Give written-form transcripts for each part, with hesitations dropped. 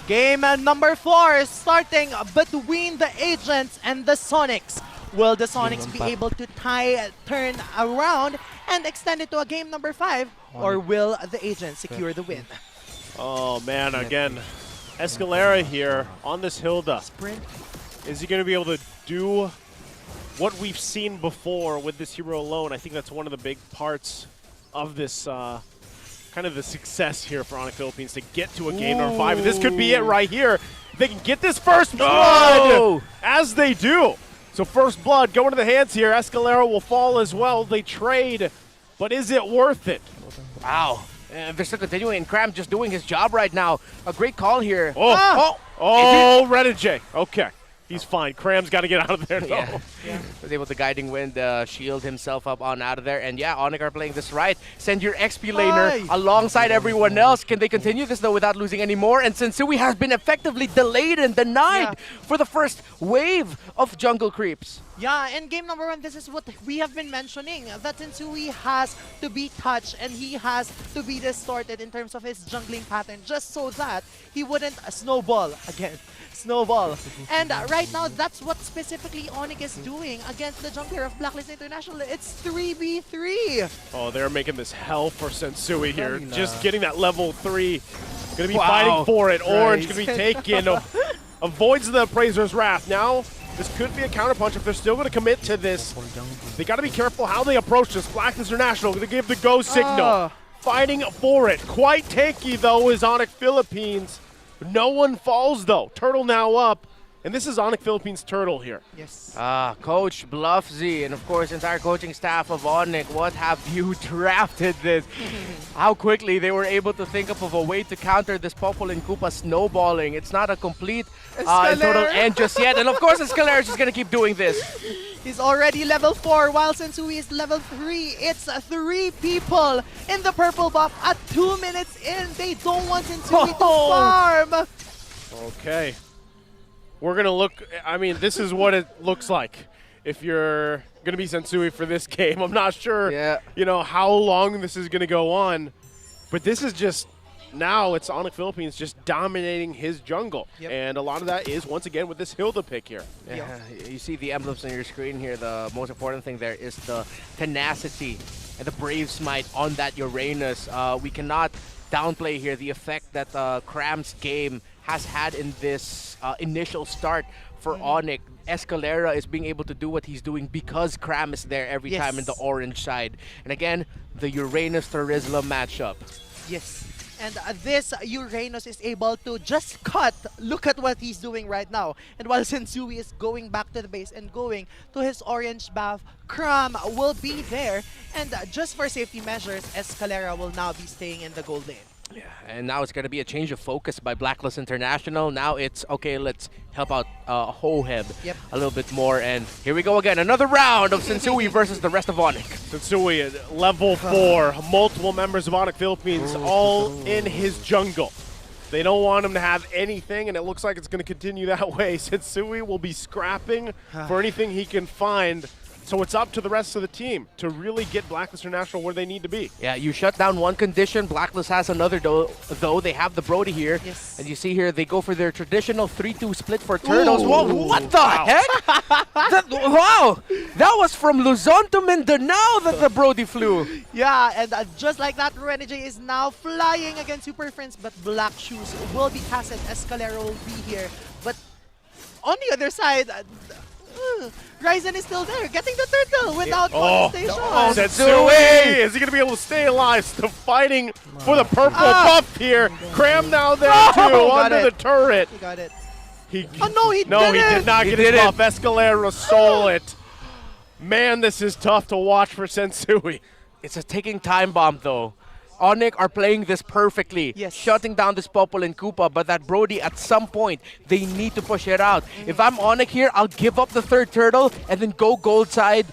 Game number 4 starting between the Agents and the Sonics. Will the Sonics be able to turn around and extend it to a game number 5, or will the Agents secure the win? Oh man, again, Escalera here on this Hilda. Sprint. Is he going to be able to do what we've seen before with this hero alone? I think that's one of the big parts of this kind of the success here for ONIC Philippines to get to a game number 5. And this could be it right here. They can get this first blood as they do. So first blood going to the hands here. Escalera will fall as well. They trade, but is it worth it? Wow. They're still continuing, and Cram just doing his job right now. A great call here. Renegade. Okay. He's fine. Cram's got to get out of there, though. Yeah. Was able to Guiding Wind shield himself up on out of there. And yeah, ONIC are playing this right. Send your XP laner alongside everyone else. Can they continue this, though, without losing any more? And Sensui has been effectively delayed and denied for the first wave of jungle creeps. Yeah, in game number 1, this is what we have been mentioning, that Sensui has to be touched and he has to be distorted in terms of his jungling pattern, just so that he wouldn't snowball again. Snowball. And right now, that's what specifically ONIC is doing against the jungler of BLACKLIST International. It's 3v3. Oh, they're making this hell for Sensui here. Just getting that level 3. Gonna be fighting for it. Orange gonna be taken. Avoids the Appraiser's Wrath. Now, this could be a counterpunch if they're still gonna commit to this. They gotta be careful how they approach this. BLACKLIST International gonna give the go signal. Fighting for it. Quite tanky, though, is ONIC Philippines. No one falls, though. Turtle now up. And this is ONIC Philippines Turtle here. Yes. Coach Bluffzy and, of course, entire coaching staff of ONIC. What have you drafted this? How quickly they were able to think up of a way to counter this Popol and Koopa snowballing. It's not a complete total end just yet. And, of course, Escalera is just going to keep doing this. He's already level 4 while Sensui is level 3. It's 3 people in the purple buff at 2 minutes in. They don't want Sensui to farm. Okay. We're going to look, I mean, this is what it looks like if you're going to be Sensui for this game. I'm not sure, you know, how long this is going to go on, but this is just, now it's ONIC Philippines just dominating his jungle. And a lot of that is, once again, with this Hilda pick here. You see the emblems on your screen here. The most important thing there is the tenacity and the Brave Smite on that Uranus. We cannot downplay here the effect that Cram's game has had in this initial start for ONIC. Escalera is being able to do what he's doing because Cram is there every time in the orange side. And again, the Uranus-Terizla matchup. Yes. And this Uranus is able to just cut. Look at what he's doing right now. And while Sensui is going back to the base and going to his orange buff, Cram will be there. And just for safety measures, Escalera will now be staying in the gold lane. Yeah, and now it's going to be a change of focus by BLACKLIST International. Now it's, okay, let's help out Hoheb a little bit more. And here we go again. Another round of Sensui versus the rest of ONIC. Sensui at level 4. Multiple members of ONIC Philippines all in his jungle. They don't want him to have anything, and it looks like it's going to continue that way. Sensui will be scrapping for anything he can find. So it's up to the rest of the team to really get BLACKLIST International where they need to be. Yeah, you shut down one condition. BLACKLIST has another, though. They have the Brody here. And you see here, they go for their traditional 3-2 split for Turtles. Whoa, what the heck? Wow! That was from Luzon to Mindanao that the Brody flew. Yeah, and just like that, Renegade is now flying against Super Friends, but Black Shoes will be casted. Escalera will be here. But on the other side, Ryzen is still there, getting the turtle without contestation. Sensui! Is he going to be able to stay alive? Still fighting for the purple buff here. Cram now there too, under the turret. He got it. He did not get his buff. Escalera stole it. Man, this is tough to watch for Sensui. It's a ticking time bomb, though. ONIC are playing this perfectly, shutting down this Popol and Koopa, but that Brody, at some point, they need to push it out. If I'm ONIC here, I'll give up the third turtle and then go gold side,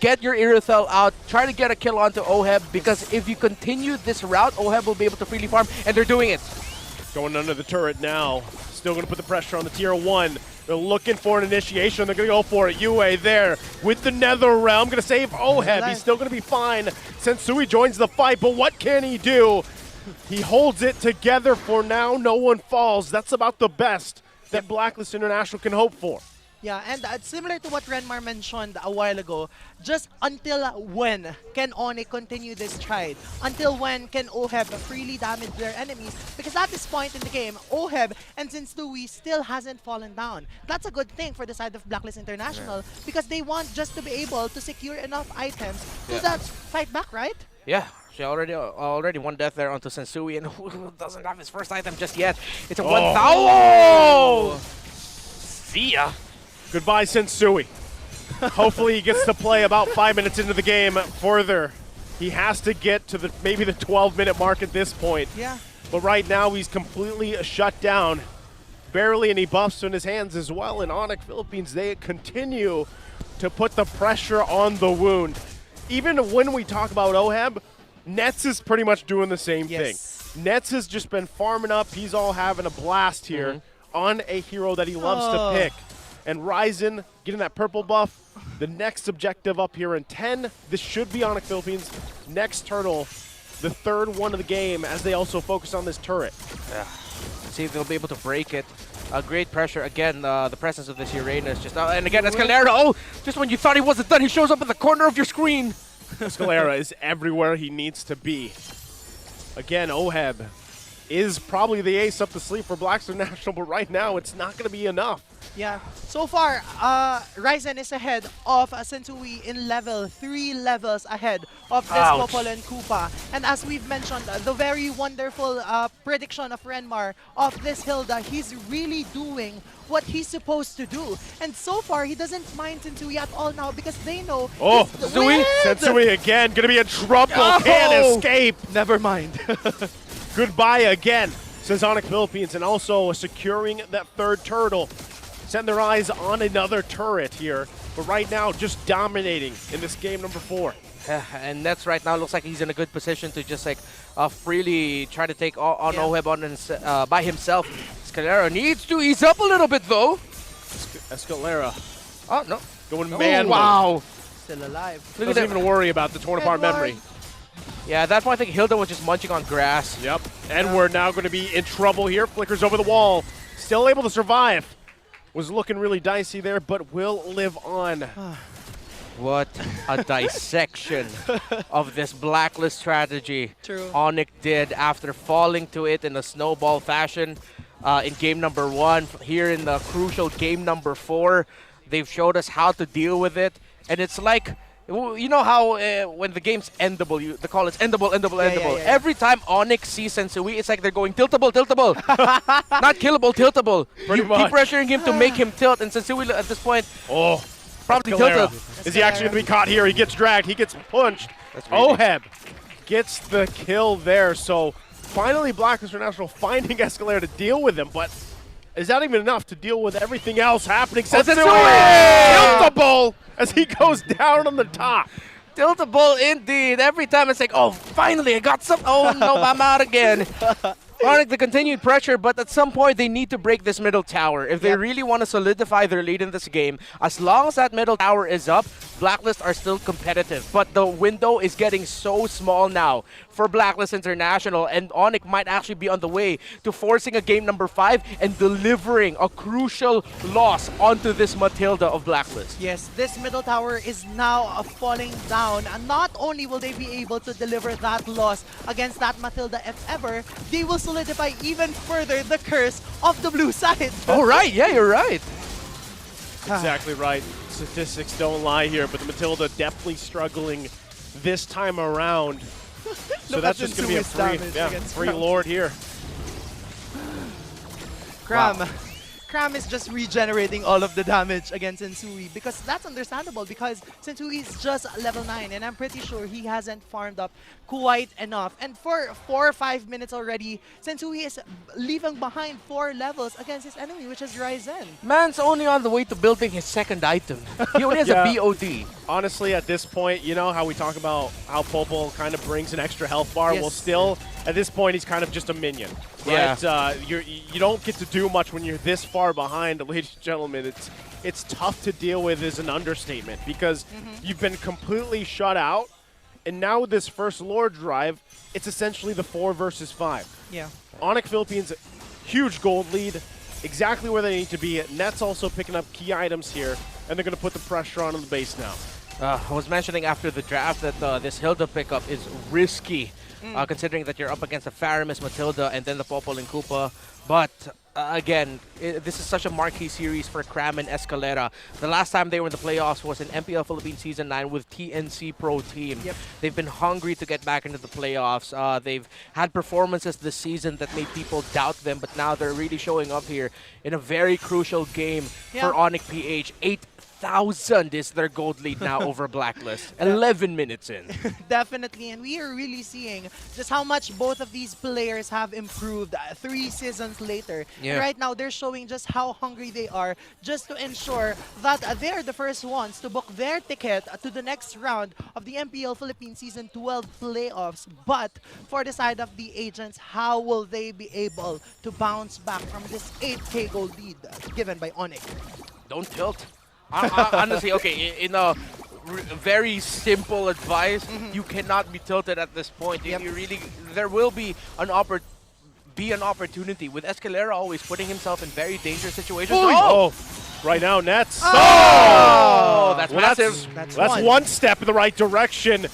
get your Irithel out, try to get a kill onto Oheb, because if you continue this route, Oheb will be able to freely farm, and they're doing it. Going under the turret now. Still going to put the pressure on the tier 1. They're looking for an initiation. They're going to go for it. Yue there with the Nether Realm. Going to save Oheb. He's still going to be fine. Sensui joins the fight, but what can he do? He holds it together for now. No one falls. That's about the best that BLACKLIST International can hope for. Yeah, and similar to what Renmar mentioned a while ago, just until when can ONIC continue this stride? Until when can OHEB freely damage their enemies? Because at this point in the game, OHEB and Sensui still hasn't fallen down. That's a good thing for the side of BLACKLIST International because they want just to be able to secure enough items to that fight back, right? Yeah, she already one death there onto Sensui, and who doesn't have his first item just yet? It's a 1,000. Oh! See ya. Goodbye, Sensui. Hopefully he gets to play about 5 minutes into the game further. He has to get to maybe the 12-minute mark at this point. Yeah. But right now he's completely shut down. Barely any buffs in his hands as well. And ONIC Philippines, they continue to put the pressure on the wound. Even when we talk about OHEB, Nets is pretty much doing the same thing. Nets has just been farming up. He's all having a blast here on a hero that he loves to pick. And Ryzen getting that purple buff. The next objective up here in 10. This should be ONIC Philippines' next turtle. The third one of the game as they also focus on this turret. Yeah. See if they'll be able to break it. Great pressure. Again, the presence of this Uranus. And again, Escalera. Oh, just when you thought he wasn't done, he shows up at the corner of your screen. Escalera is everywhere he needs to be. Again, OHEB is probably the ace up the sleeve for BLACKLIST International, but right now it's not going to be enough. Yeah, so far, Ryzen is ahead of Sensui in level, 3 levels ahead of this Popol and Koopa. And as we've mentioned, the very wonderful prediction of Renmar of this Hilda, he's really doing what he's supposed to do. And so far, he doesn't mind Sensui at all now because they know Sensui again, going to be in trouble, can't escape. Never mind. Goodbye again, says ONIC Philippines, and also securing that third turtle. Setting their eyes on another turret here, but right now just dominating in this game number 4. And Nets right now looks like he's in a good position to just like freely try to take on OHEB by himself. Escalera needs to ease up a little bit though. Escalera. Oh, no. Going man. Wow. Still alive. Doesn't even worry about the torn apart memory. Yeah, at that point I think Hilda was just munching on grass. Yep. And we're now going to be in trouble here. Flickers over the wall. Still able to survive. Was looking really dicey there, but will live on. What a dissection of this BLACKLIST strategy True. ONIC did after falling to it in a snowball fashion in game number 1. Here in the crucial game number 4, they've showed us how to deal with it. And it's like, you know how when the game's endable, they call it endable. Yeah. Every time ONIC sees Sensui, it's like they're going tiltable. Not killable, tiltable. You keep pressuring him to make him tilt, and Sensui at this point, probably tilted. Is he actually going to be caught here? He gets dragged, he gets punched. OHEB gets the kill there, so finally BLACKLIST International finding Escalera to deal with him, but is that even enough to deal with everything else happening? Tiltable as he goes down on the top. Tiltable indeed. Every time it's like, oh, finally I got some. Oh no, I'm out again. ONIC, the continued pressure, but at some point they need to break this middle tower. If they really want to solidify their lead in this game, as long as that middle tower is up, BLACKLIST are still competitive. But the window is getting so small now for BLACKLIST International, and ONIC might actually be on the way to forcing a game number 5 and delivering a crucial loss onto this Matilda of BLACKLIST. Yes, this middle tower is now falling down. And not only will they be able to deliver that loss against that Matilda, if ever, they will solidify even further the curse of the blue side. Oh, right. Yeah, you're right. Exactly right. Statistics don't lie here, but the Matilda definitely struggling this time around. So that's just going to be a free lord here. Cram. Wow. Cram is just regenerating all of the damage against Sensui because that's understandable because Sensui is just level 9 and I'm pretty sure he hasn't farmed up quite enough. And for 4 or 5 minutes already, Sensui is leaving behind 4 levels against his enemy, which is Ryzen. Man's only on the way to building his second item. He only has a BOD. Honestly, at this point, you know how we talk about how Popol kind of brings an extra health bar? Well, still, at this point, he's kind of just a minion. Right? Yeah. You don't get to do much when you're this far behind, ladies and gentlemen. It's tough to deal with is an understatement because you've been completely shut out And now with this first Lord drive, it's essentially the 4 versus 5. Yeah. ONIC Philippines, huge gold lead, exactly where they need to be. Nets also picking up key items here, and they're going to put the pressure on the base now. I was mentioning after the draft that this Hilda pickup is risky, considering that you're up against the Faramis, Matilda, and then the Popol and Koopa. But again, this is such a marquee series for Cram and Escalera. The last time they were in the playoffs was in MPL Philippines Season 9 with TNC Pro Team. Yep. They've been hungry to get back into the playoffs. They've had performances this season that made people doubt them, but now they're really showing up here in a very crucial game for ONIC PH. 8,000 is their gold lead now over Blacklist. 11 minutes in. Definitely, and we are really seeing just how much both of these players have improved 3 seasons later. Yeah. Right now, they're showing just how hungry they are just to ensure that they're the first ones to book their ticket to the next round of the MPL Philippines Season 12 playoffs. But for the side of the agents, how will they be able to bounce back from this 8K gold lead given by ONIC? Don't tilt. Honestly, okay, in a very simple advice, you cannot be tilted at this point. Yep. You really, there will be an opportunity with Escalera always putting himself in very dangerous situations. Oh, right now, Nets. Oh, that's Well, massive. That's one step in the right direction.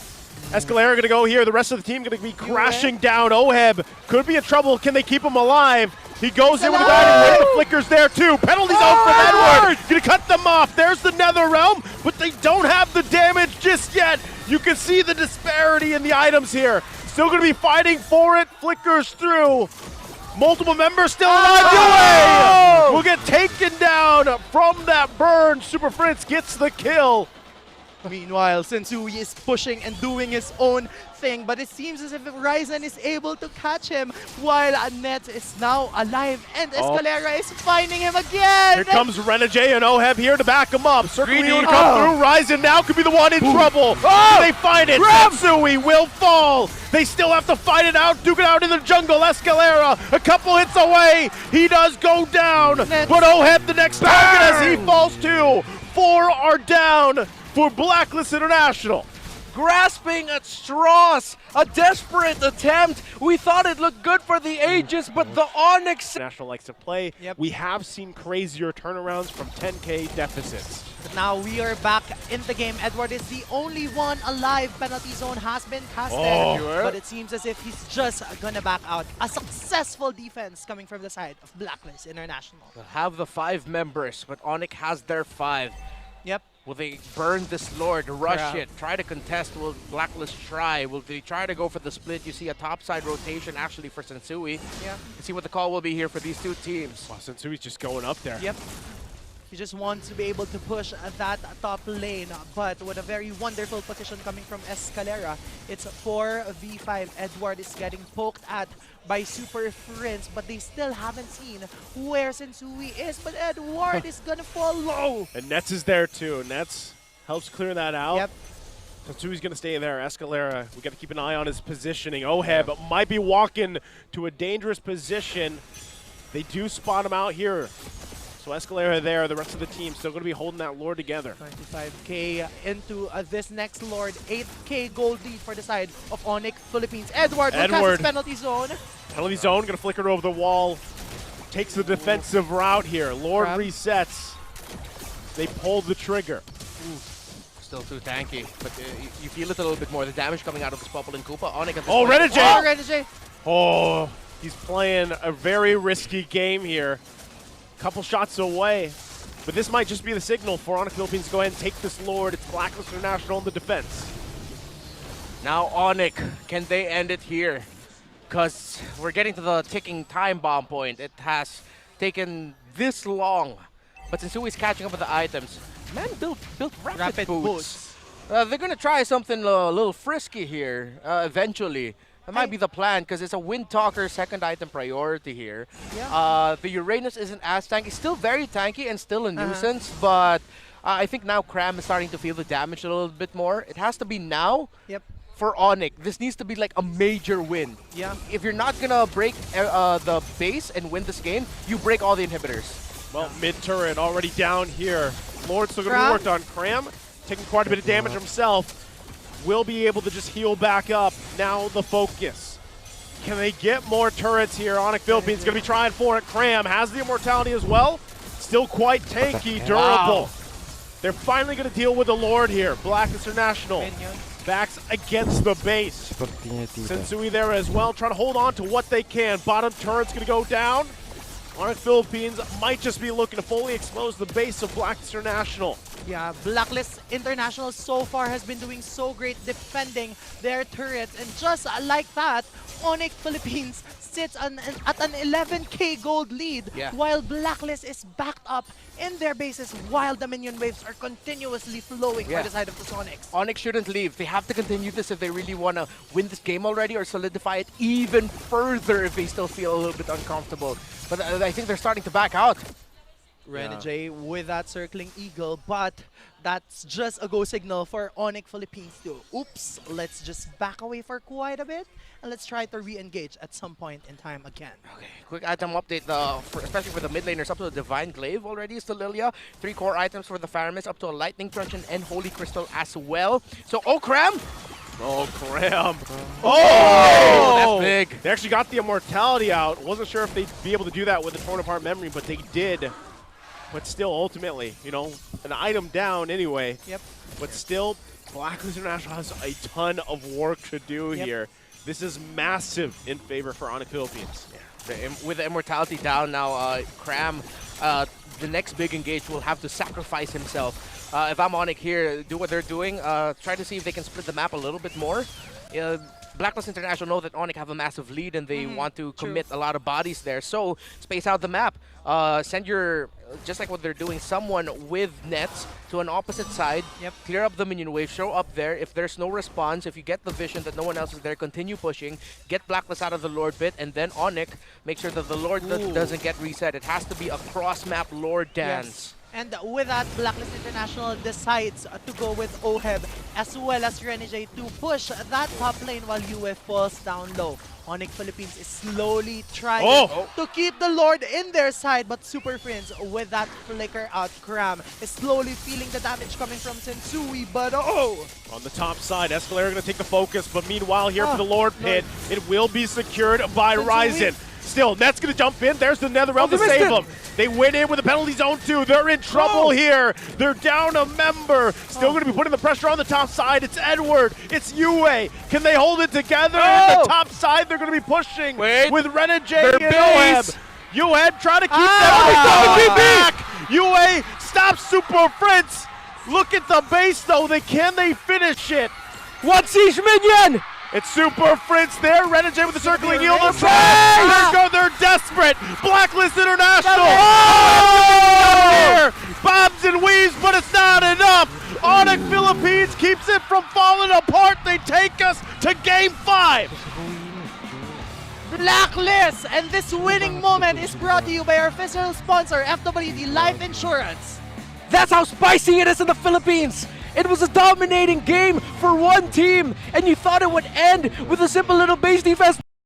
Escalera going to go here. The rest of the team going to be crashing down. Oheb could be in trouble. Can they keep him alive? He goes in with the guiding ring. The flicker's there too. Penalties out from Edward. Going to cut them off. There's the Nether Realm, but they don't have the damage just yet. You can see the disparity in the items here. Still going to be fighting for it. Flickers through. Multiple members still alive. Yue will get taken down from that burn. Super Fritz gets the kill. Meanwhile, Sensui is pushing and doing his own thing, but it seems as if Ryzen is able to catch him while Nets is now alive and Escalera is finding him again! Here comes Renajay and Oheb here to back him up. Circling to come through. Ryzen now could be the one in trouble. Do they find it? Sensui will fall. They still have to fight it out, duke it out in the jungle. Escalera a couple hits away. He does go down, but Oheb the next target as he falls too. 4 are down for Blacklist International. Grasping at straws, a desperate attempt. We thought it looked good for the Aegis, but the Onyx... National likes to play. We have seen crazier turnarounds from 10K deficits. But now we are back in the game. Edward is the only one alive. Penalty zone has been casted, but it seems as if he's just gonna back out. A successful defense coming from the side of Blacklist International. They'll have the 5 members, but ONIC has their 5. Yep. Will they burn this Lord, rush it, try to contest? Will Blacklist try? Will they try to go for the split? You see a topside rotation actually for Sensui. Yeah. Let's see what the call will be here for these 2 teams. Wow, Sensui's just going up there. Yep. He just wants to be able to push that top lane, but with a very wonderful position coming from Escalera. It's 4v5. Edward is getting poked at by Super Fritz, but they still haven't seen where Sensui is, but Edward is gonna fall low. And Nets is there too. Nets helps clear that out. Yep. Sensui's going to stay there. Escalera, we got to keep an eye on his positioning. Oheb might be walking to a dangerous position. They do spot him out here. So Escalera there, the rest of the team still going to be holding that Lord together. 25k into this next Lord. 8k gold lead for the side of ONIC Philippines. Edward will cast his penalty zone. Penalty zone, going to flicker over the wall. Takes the defensive route here. Lord resets. They pulled the trigger. Still too tanky, but you feel it a little bit more. The damage coming out of this Popol and Koopa. ONIC at this Renajay! Renajay! Oh, he's playing a very risky game here. Couple shots away, but this might just be the signal for ONIC Philippines to go ahead and take this Lord. It's Blacklist International in the defense. Now ONIC, can they end it here? Because we're getting to the ticking time bomb point. It has taken this long, but Sensui's catching up with the items. Man built rapid boots. They're gonna try something a little frisky here eventually. That might be the plan, because it's a Windtalker second item priority here. Yeah. The Uranus isn't as tanky. Still very tanky and still a nuisance, but I think now Cram is starting to feel the damage a little bit more. It has to be now for ONIC. This needs to be like a major win. Yeah. If you're not going to break the base and win this game, you break all the inhibitors. Well, mid-turret already down here. Lord still going to be worked on. Cram taking quite a bit of damage himself. will be able to just heal back up. Now the focus. Can they get more turrets here? ONIC Philippines going to be trying for it. Cram has the immortality as well. Still quite tanky, durable. Wow. They're finally going to deal with the Lord here. BLACKLIST International backs against the base. Sensui there as well, trying to hold on to what they can. Bottom turret's going to go down. ONIC Philippines might just be looking to fully expose the base of BLACKLIST International. Yeah, BLACKLIST International so far has been doing so great defending their turrets. And just like that, ONIC Philippines sits at an 11k gold lead, while BLACKLIST is backed up in their bases while the minion waves are continuously flowing for the side of the Sonics. ONIC shouldn't leave. They have to continue this if they really want to win this game already or solidify it even further if they still feel a little bit uncomfortable. But I think they're starting to back out. Renegade with that circling eagle, but that's just a go signal for ONIC Philippines to, oops, let's just back away for quite a bit and let's try to re-engage at some point in time again. Okay, quick item update, especially for the mid laners, up to a Divine Glaive already is to Lilia. 3 core items for the Faramis, up to a Lightning Truncheon and Holy Crystal as well. So, Cram! Oh, Cram. Oh! That's big. They actually got the immortality out. Wasn't sure if they'd be able to do that with the torn apart memory, but they did. But still, ultimately, you know, an item down anyway. Yep. But still, BLACKLIST International has a ton of work to do here. This is massive in favor for ONIC Philippines. Yeah. With the immortality down now, Cram, the next big engage will have to sacrifice himself. If I'm ONIC here, do what they're doing. Try to see if they can split the map a little bit more. BLACKLIST International know that ONIC have a massive lead and they want to commit a lot of bodies there. So space out the map. Send your, just like what they're doing, someone with nets to an opposite side. Clear up the minion wave, show up there. If there's no response, if you get the vision that no one else is there, continue pushing. Get BLACKLIST out of the Lord bit, and then ONIC, make sure that the Lord doesn't get reset. It has to be a cross-map Lord dance. And with that, BLACKLIST International decides to go with Oheb as well as Renegade to push that top lane while UF falls down low. ONIC Philippines is slowly trying to keep the Lord in their side, but Super Prince with that flicker out Cram is slowly feeling the damage coming from Sensui, but on the top side, Escalera going to take the focus, but meanwhile here for the Lord pit, it will be secured by Ryzen. Still, Net's going to jump in. There's the Netherrealm to save them. They went in with a penalty zone too. They're in trouble here. They're down a member. Still going to be putting the pressure on the top side. It's Edward. It's Yue. Can they hold it together? And the top side, they're going to be pushing with Renegade and Oheb. Yue trying to keep them back. Yue stops Super Prince. Look at the base though. Can they finish it? One siege minion! It's Super Prince there, Renegade with the circling heal. They're desperate. BLACKLIST International. Bobs and weaves, but it's not enough. ONIC Philippines keeps it from falling apart. They take us to Game 5. BLACKLIST, and this winning moment is brought to you by our official sponsor, FWD Life Insurance. That's how spicy it is in the Philippines. It was a dominating game for one team, and you thought it would end with a simple little base defense.